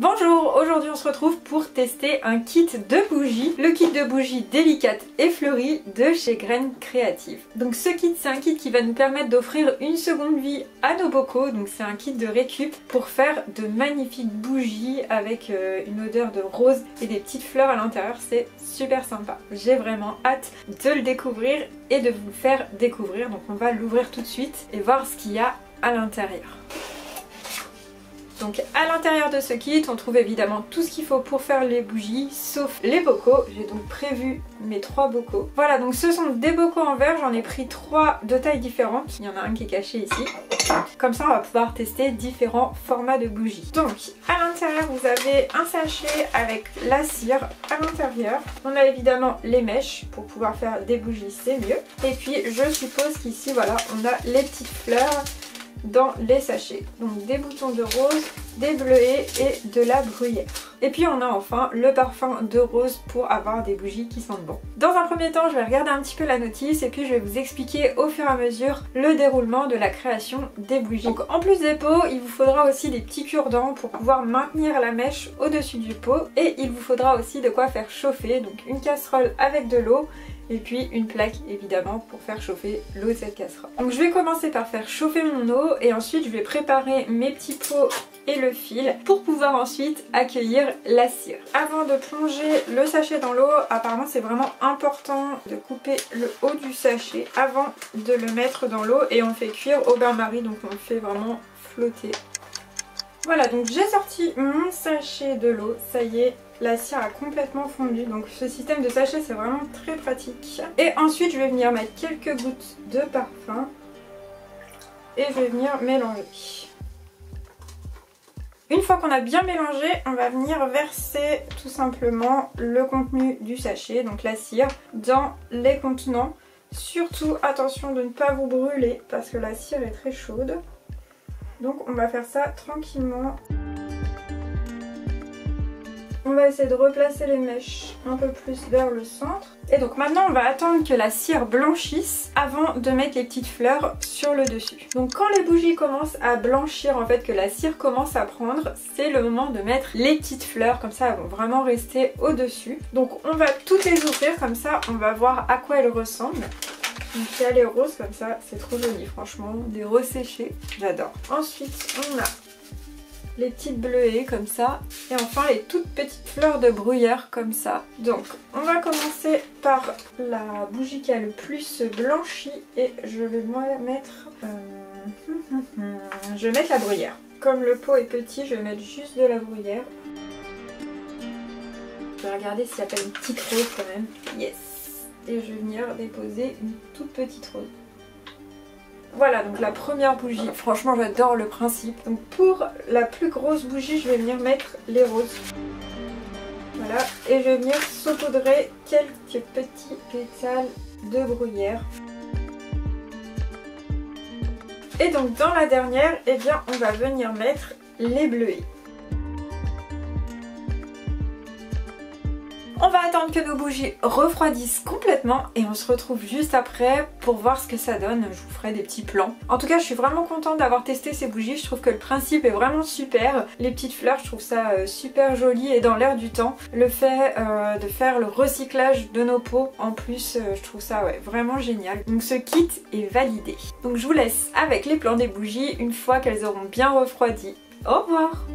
Bonjour, aujourd'hui on se retrouve pour tester un kit de bougies, le kit de bougies délicates et fleuries de chez Graines Créatives. Donc ce kit, c'est un kit qui va nous permettre d'offrir une seconde vie à nos bocaux, donc c'est un kit de récup pour faire de magnifiques bougies avec une odeur de rose et des petites fleurs à l'intérieur, c'est super sympa. J'ai vraiment hâte de le découvrir et de vous le faire découvrir, donc on va l'ouvrir tout de suite et voir ce qu'il y a à l'intérieur. Donc à l'intérieur de ce kit, on trouve évidemment tout ce qu'il faut pour faire les bougies, sauf les bocaux. J'ai donc prévu mes 3 bocaux. Voilà, donc ce sont des bocaux en verre, j'en ai pris 3 de tailles différentes. Il y en a un qui est caché ici. Comme ça, on va pouvoir tester différents formats de bougies. Donc à l'intérieur, vous avez un sachet avec la cire à l'intérieur. On a évidemment les mèches pour pouvoir faire des bougies, c'est mieux. Et puis je suppose qu'ici, voilà, on a les petites fleurs dans les sachets. Donc des boutons de rose, des bleuets et de la bruyère. Et puis on a enfin le parfum de rose pour avoir des bougies qui sentent bon. Dans un premier temps, je vais regarder un petit peu la notice et puis je vais vous expliquer au fur et à mesure le déroulement de la création des bougies. Donc en plus des pots, il vous faudra aussi des petits cure-dents pour pouvoir maintenir la mèche au-dessus du pot, et il vous faudra aussi de quoi faire chauffer, donc une casserole avec de l'eau et puis une plaque évidemment pour faire chauffer l'eau de cette casserole. Donc je vais commencer par faire chauffer mon eau et ensuite je vais préparer mes petits pots et le fil pour pouvoir ensuite accueillir la cire. Avant de plonger le sachet dans l'eau, apparemment c'est vraiment important de couper le haut du sachet avant de le mettre dans l'eau, et on le fait cuire au bain-marie, donc on le fait vraiment flotter. Voilà, donc j'ai sorti mon sachet de l'eau, ça y est, la cire a complètement fondu, donc ce système de sachet c'est vraiment très pratique. Et ensuite je vais venir mettre quelques gouttes de parfum et je vais venir mélanger. Une fois qu'on a bien mélangé, on va venir verser tout simplement le contenu du sachet, donc la cire, dans les contenants. Surtout attention de ne pas vous brûler parce que la cire est très chaude. Donc on va faire ça tranquillement. On va essayer de replacer les mèches un peu plus vers le centre. Et donc maintenant on va attendre que la cire blanchisse avant de mettre les petites fleurs sur le dessus. Donc quand les bougies commencent à blanchir, en fait que la cire commence à prendre, c'est le moment de mettre les petites fleurs, comme ça elles vont vraiment rester au dessus. Donc on va toutes les ouvrir, comme ça on va voir à quoi elles ressemblent. Donc il y a les roses comme ça, c'est trop joli franchement, des roses séchées, j'adore. Ensuite on a les petites bleuets comme ça, et enfin les toutes petites fleurs de bruyère comme ça. Donc on va commencer par la bougie qui a le plus blanchi et je vais mettre je vais mettre la bruyère. Comme le pot est petit, je vais mettre juste de la bruyère. Je vais regarder s'il n'y a pas une petite rose quand même. Yes. Et je vais venir déposer une toute petite rose. Voilà, donc la première bougie, franchement j'adore le principe. Donc pour la plus grosse bougie, je vais venir mettre les roses. Voilà, et je vais venir saupoudrer quelques petits pétales de bruyère. Et donc dans la dernière, eh bien on va venir mettre les bleuets. On va attendre que nos bougies refroidissent complètement et on se retrouve juste après pour voir ce que ça donne. Je vous ferai des petits plans. En tout cas, je suis vraiment contente d'avoir testé ces bougies. Je trouve que le principe est vraiment super. Les petites fleurs, je trouve ça super joli et dans l'air du temps. Le fait de faire le recyclage de nos pots, en plus, je trouve ça vraiment génial. Donc ce kit est validé. Donc je vous laisse avec les plans des bougies une fois qu'elles auront bien refroidi. Au revoir!